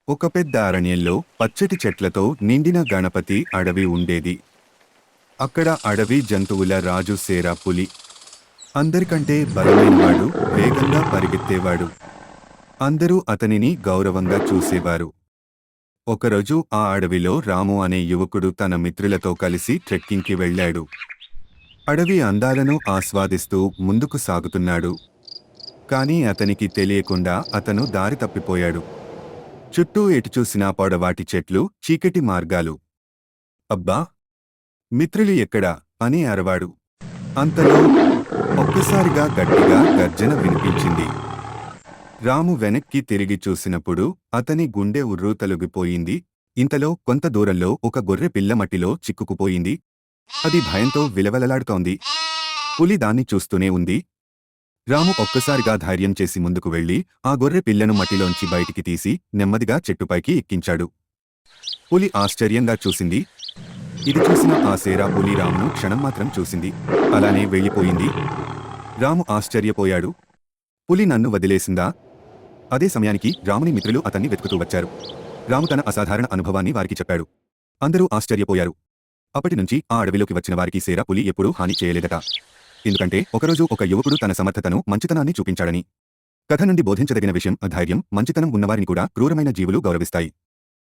ఒక పెద్ద అరణ్యంలో పచ్చటి చెట్లతో నిండిన గణపతి అడవి ఉండేది. అక్కడ అడవి జంతువుల రాజు సేరా పులి. అందరికంటే బలమైనవాడు, వేగంగా పరిగెత్తేవాడు. అందరూ అతనిని గౌరవంగా చూసేవారు. ఒకరోజు ఆ అడవిలో రాము అనే యువకుడు తన మిత్రులతో కలిసి ట్రెక్కింగ్కి వెళ్ళాడు. అడవి అందాలను ఆస్వాదిస్తూ ముందుకు సాగుతున్నాడు. కానీ అతనికి తెలియకుండా అతను దారి తప్పిపోయాడు. చుట్టూ ఎటు చూసినా పొడవాటి చెట్లు, చీకటి మార్గాలు. అబ్బా! మిత్రులు ఎక్కడా అని అరవాడు. అంతలో ఒక్కసారిగా గట్టిగా గర్జన వినిపించింది. రాము వెనక్కి తిరిగి చూసినప్పుడు అతని గుండె ఉర్రూతలుగిపోయింది. ఇంతలో కొంత దూరంలో ఒక గొర్రె పిల్ల మట్టిలో చిక్కుకుపోయింది. అది భయంతో విలవలలాడుతోంది. పులి దాన్ని చూస్తూనే ఉంది. రాము ఒక్కసారిగా ధైర్యం చేసి ముందుకు వెళ్లి ఆ గొర్రె పిల్లను మట్టిలోంచి బయటికి తీసి నెమ్మదిగా చెట్టుపైకి ఎక్కించాడు. పులి ఆశ్చర్యంగా చూసింది. ఇది చూసిన ఆ సేరా పులి రామును క్షణం మాత్రం చూసింది. అలానే వెళ్ళిపోయింది. రాము ఆశ్చర్యపోయాడు. పులి నన్ను వదిలేసిందా? అదే సమయానికి రాముని మిత్రులు అతన్ని వెతుకుతూ వచ్చారు. రాము తన అసాధారణ అనుభవాన్ని వారికి చెప్పాడు. అందరూ ఆశ్చర్యపోయారు. అప్పటినుంచి ఆ అడవిలోకి వచ్చిన వారికి సేరా పులి ఎప్పుడూ హాని చేయలేదట. ఎందుకంటే ఒకరోజు ఒక యువకుడు తన సమర్థతను, మంచితనాన్ని చూపించాడని. కథ నుండి బోధించదగిన విషయం, ధైర్యం, మంచితనం ఉన్నవారిని కూడా క్రూరమైన జీవులు గౌరవిస్తాయి.